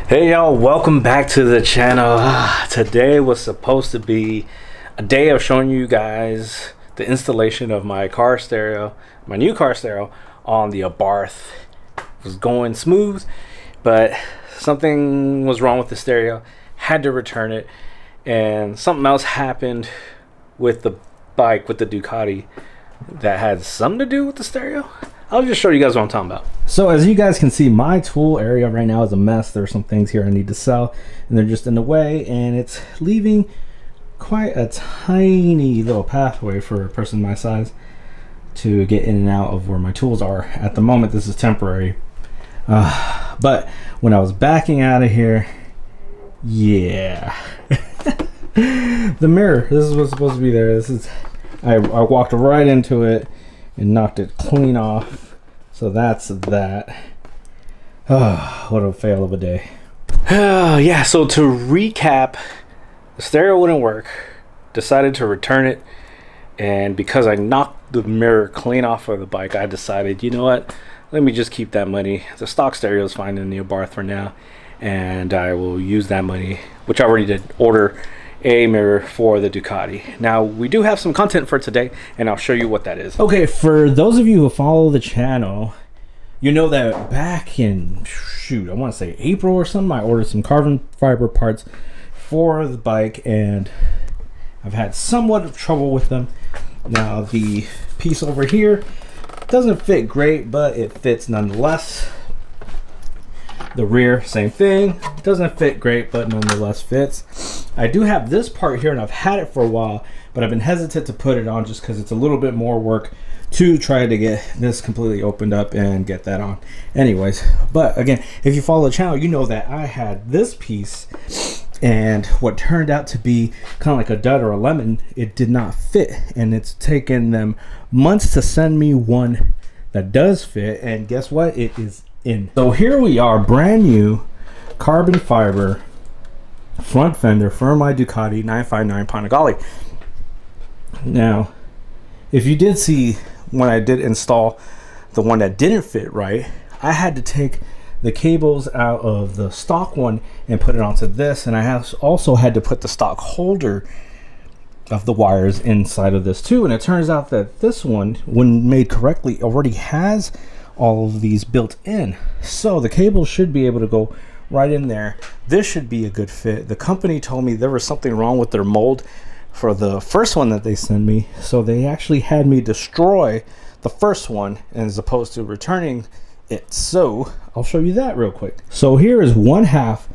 Hey y'all, welcome back to the channel. Today was supposed to be a day of showing you guys the installation of my car stereo, my new car stereo on the Abarth. It was going smooth, but something was wrong with the stereo. Had to return it, and something else happened with the bike, with the Ducati, that had something to do with the stereo. I'll just show you guys what I'm talking about. So as you guys can see, my tool area right now is a mess. There's some things here I need to sell and they're just in the way, and it's leaving quite a tiny little pathway for a person my size to get in and out of where my tools are. At the moment, this is temporary. But when I was backing out of here, yeah. The mirror, this is what's supposed to be there. I walked right into it and knocked it clean off. So that's that. Oh, what a fail of a day. Yeah, so to recap, the stereo wouldn't work. Decided to return it. And because I knocked the mirror clean off of the bike, I decided, you know what? Let me just keep that money. The stock stereo is fine in the Abarth for now. And I will use that money, which I already did, order a mirror for the Ducati. Now we do have some content for today, and I'll show you what that is. Okay, for those of you who follow the channel, you know that back in I want to say April or something, I ordered some carbon fiber parts for the bike, and I've had somewhat of trouble with them. Now the piece over here doesn't fit great, but it fits nonetheless. The rear, same thing, doesn't fit great, but nonetheless fits. I do have this part here, and I've had it for a while, but I've been hesitant to put it on just because it's a little bit more work to try to get this completely opened up and get that on. Anyways, but again, if you follow the channel, you know that I had this piece, and what turned out to be kind of like a dud or a lemon, it did not fit, and it's taken them months to send me one that does fit, and guess what? It is in. So here we are, brand new carbon fiber front fender for my Ducati 959 Panigale. Now, if you did see when I did install the one that didn't fit right, I had to take the cables out of the stock one and put it onto this, and I also had to put the stock holder of the wires inside of this too. And it turns out that this one, when made correctly, already has all of these built in, so the cable should be able to go right in there. This should be a good fit. The company told me there was something wrong with their mold for the first one that they sent me, so they actually had me destroy the first one as opposed to returning it. So I'll show you that real quick. So here is one half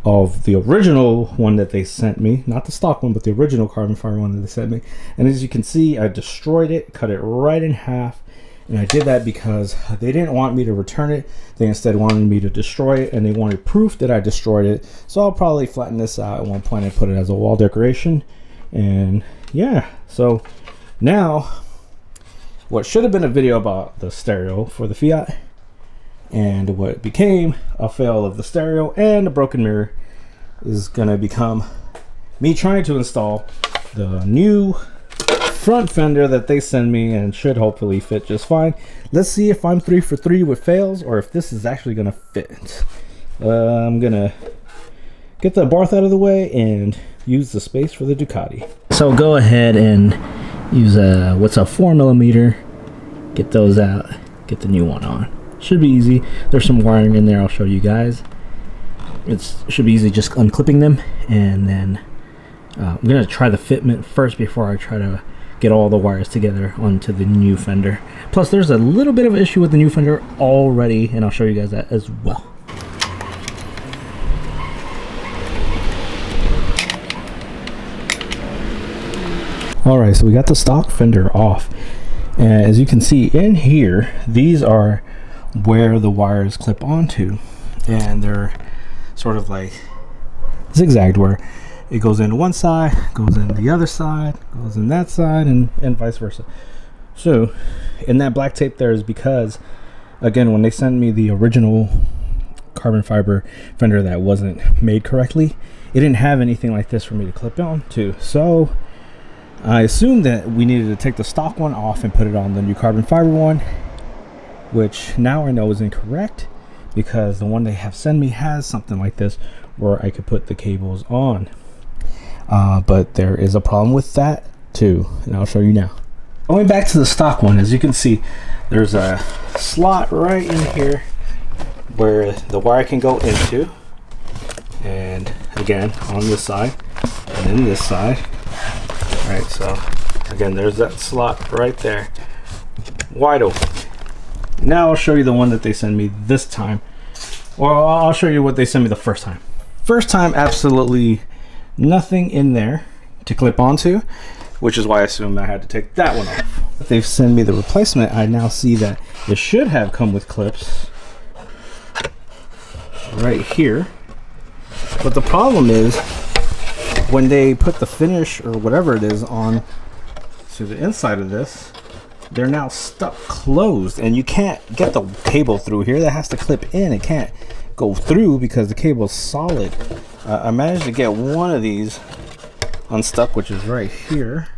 of the original one that they sent me, not the stock one, but the original carbon fiber one that they sent me. And as you can see, I destroyed it, cut it right in half. And I did that because they didn't want me to return it. They instead wanted me to destroy it, and they wanted proof that I destroyed it. So I'll probably flatten this out at one point and put it as a wall decoration. And yeah, so now what should have been a video about the stereo for the Fiat, and what became a fail of the stereo and a broken mirror, is gonna become me trying to install the new front fender that they send me, and should hopefully fit just fine. Let's see if I'm 3 for 3 with fails, or if this is actually gonna fit. I'm gonna get the Abarth out of the way and use the space for the Ducati. So go ahead and use a 4mm, get those out, get the new one on. Should be easy. There's some wiring in there, I'll show you guys. It should be easy just unclipping them, and then I'm gonna try the fitment first before I try to get all the wires together onto the new fender. Plus there's a little bit of an issue with the new fender already, and I'll show you guys that as well. Alright, so we got the stock fender off, and as you can see in here, these are where the wires clip onto, and they're sort of like zigzagged, where it goes in one side, goes in the other side, goes in that side, and vice versa. So, and that black tape there is because, again, when they sent me the original carbon fiber fender that wasn't made correctly, it didn't have anything like this for me to clip on to. So I assumed that we needed to take the stock one off and put it on the new carbon fiber one, which now I know is incorrect. because the one they have sent me has something like this where I could put the cables on. But there is a problem with that too, and I'll show you now. Going back to the stock one, as you can see, there's a slot right in here where the wire can go into, and again on this side and then this side. All right, so again, there's that slot right there, wide open. Now I'll show you the one that they send me this time. Well, I'll show you what they sent me the first time. First time, absolutely nothing in there to clip onto, which is why I assumed I had to take that one off. If they've sent me the replacement, I now see that it should have come with clips right here. But the problem is, when they put the finish or whatever it is on to the inside of this, they're now stuck closed, and you can't get the cable through here. That has to clip in. It can't go through because the cable is solid. I managed to get one of these unstuck, which is right here.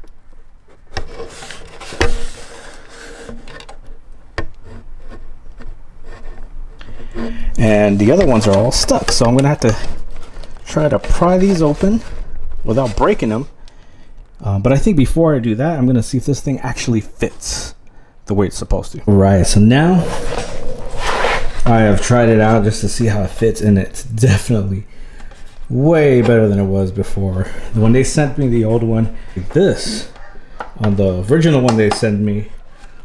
And the other ones are all stuck, so I'm gonna have to try to pry these open without breaking them. But I think before I do that, I'm gonna see if this thing actually fits the way it's supposed to. Right, so now I have tried it out just to see how it fits, and it's definitely way better than it was before. When they sent me the old one, this on the original one they sent me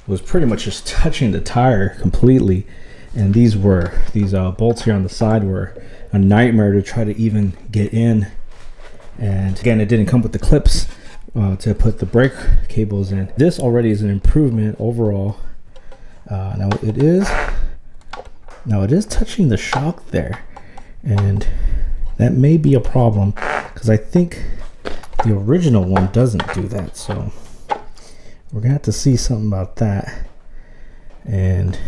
was pretty much just touching the tire completely, and these bolts here on the side were a nightmare to try to even get in. And again, it didn't come with the clips to put the brake cables in. This already is an improvement overall. Now it is touching the shock there, and that may be a problem because I think the original one doesn't do that. So we're gonna have to see something about that. And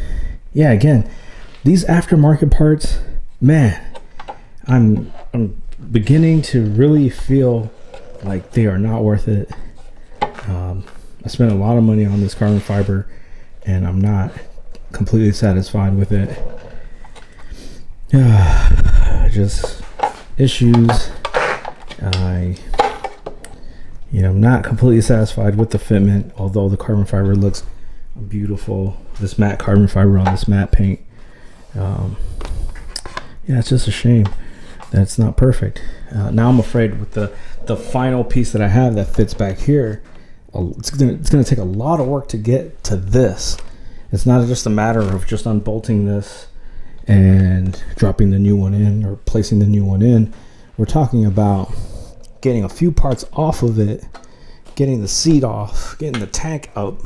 yeah, again, these aftermarket parts, man, I'm beginning to really feel like they are not worth it. I spent a lot of money on this carbon fiber, and I'm not completely satisfied with it. Just issues. I'm not completely satisfied with the fitment, although the carbon fiber looks beautiful. This matte carbon fiber on this matte paint. Yeah, it's just a shame that it's not perfect. Now I'm afraid with the final piece that I have that fits back here, it's gonna take a lot of work to get to this. It's not just a matter of just unbolting this and dropping the new one in or placing the new one in. We're talking about getting a few parts off of it, getting the seat off, getting the tank up,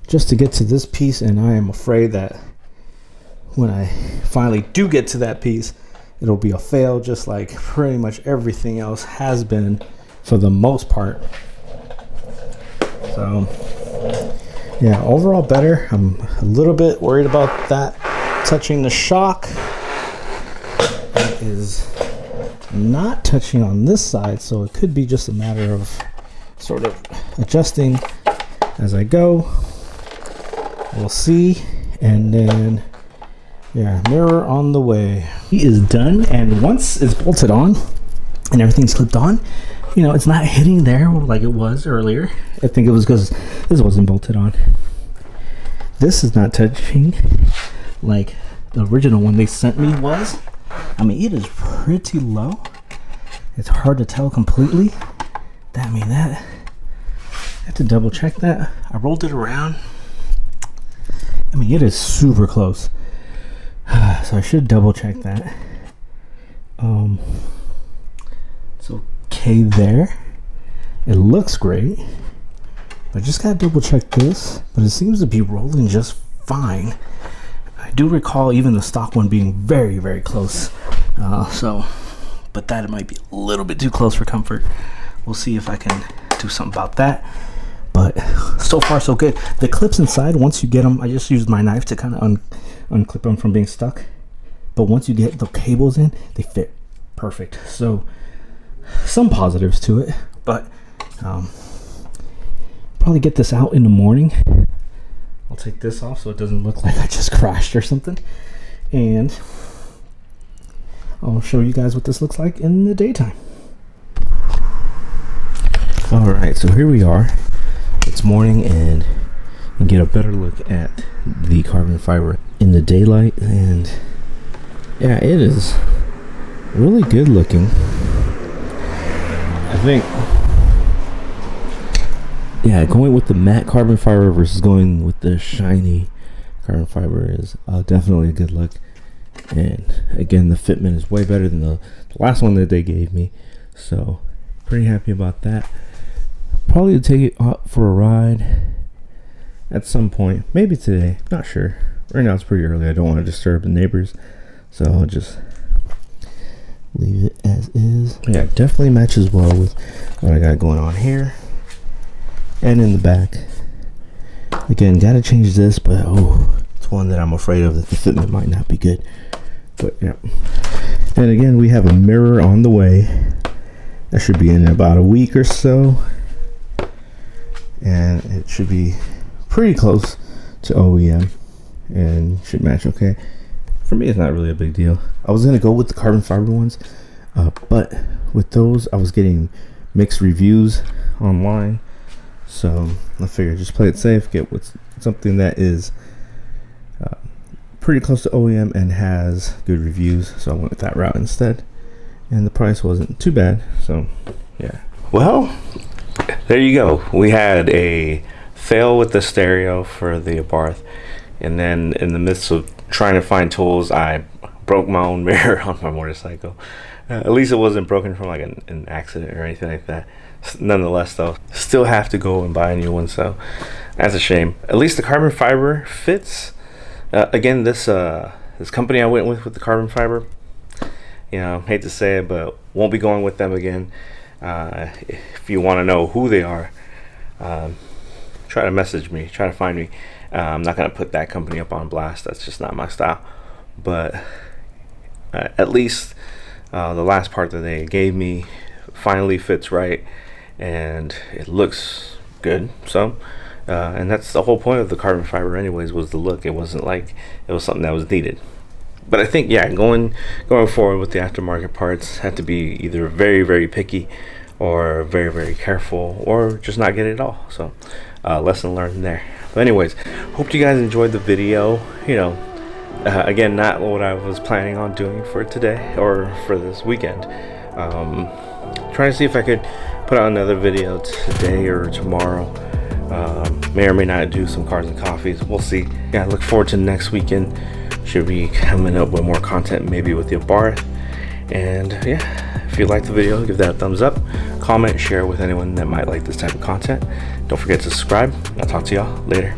just to get to this piece. And I am afraid that when I finally do get to that piece, it'll be a fail, just like pretty much everything else has been for the most part. So yeah, overall better. I'm a little bit worried about that touching the shock. It is not touching on this side, so it could be just a matter of sort of adjusting as I go. We'll see. And then yeah, mirror on the way. He is done, and once it's bolted on and everything's clipped on, it's not hitting there like it was earlier. I think it was because this wasn't bolted on. This is not touching like the original one they sent me was. I mean, it is pretty low. It's hard to tell completely. I have to double check that. I rolled it around. I mean, it is super close. So I should double check that. It's okay there. It looks great. I just gotta double check this, but it seems to be rolling just fine. I do recall even the stock one being very, very close. But that might be a little bit too close for comfort. We'll see if I can do something about that. But so far so good. The clips inside, once you get them, I just used my knife to kind of unclip them from being stuck. But once you get the cables in, they fit perfect. So some positives to it, but probably get this out in the morning. I'll take this off so it doesn't look like I just crashed or something. and I'll show you guys what this looks like in the daytime. Alright, so here we are. It's morning, and you get a better look at the carbon fiber in the daylight, and yeah, it is really good looking. I think, yeah, going with the matte carbon fiber versus going with the shiny carbon fiber is definitely a good look. And again, the fitment is way better than the last one that they gave me, so pretty happy about that. Probably take it out for a ride at some point, maybe today, not sure. Right now it's pretty early, I don't want to disturb the neighbors, so I'll just leave it as is. Yeah, it definitely matches well with what I got going on here and in the back. Again, gotta change this, but it's one that I'm afraid of, that the fitment might not be good. But yeah, and again, we have a mirror on the way. That should be in about a week or so, and it should be pretty close to OEM and should match okay. For me, it's not really a big deal. I was gonna go with the carbon fiber ones, but with those I was getting mixed reviews online, so I figured just play it safe, get with something that is pretty close to OEM and has good reviews. So I went with that route instead, and the price wasn't too bad, so yeah. Well, there you go. We had a fail with the stereo for the Abarth, and then in the midst of trying to find tools, I broke my own mirror on my motorcycle. At least it wasn't broken from like an accident or anything like that. Nonetheless, though, still have to go and buy a new one, so that's a shame. At least the carbon fiber fits. Again, this company I went with the carbon fiber, you know, hate to say it, but won't be going with them again. If you want to know who they are, try to message me, try to find me. I'm not going to put that company up on blast. That's just not my style. But at least the last part that they gave me finally fits right, and it looks good. So and that's the whole point of the carbon fiber anyways, was the look. It wasn't like it was something that was needed. But I think, yeah, going forward with the aftermarket parts, have to be either very, very picky or very, very careful, or just not get it at all. So lesson learned there. But anyways, hope you guys enjoyed the video. You know, again, not what I was planning on doing for today or for this weekend. Trying to see if I could put out another video today or tomorrow. May or may not do some cars and coffees, we'll see. Yeah, I look forward to next weekend. Should be coming up with more content, maybe with the Abarth. And yeah, if you liked the video, give that a thumbs up, comment, share with anyone that might like this type of content. Don't forget to subscribe. I'll talk to y'all later.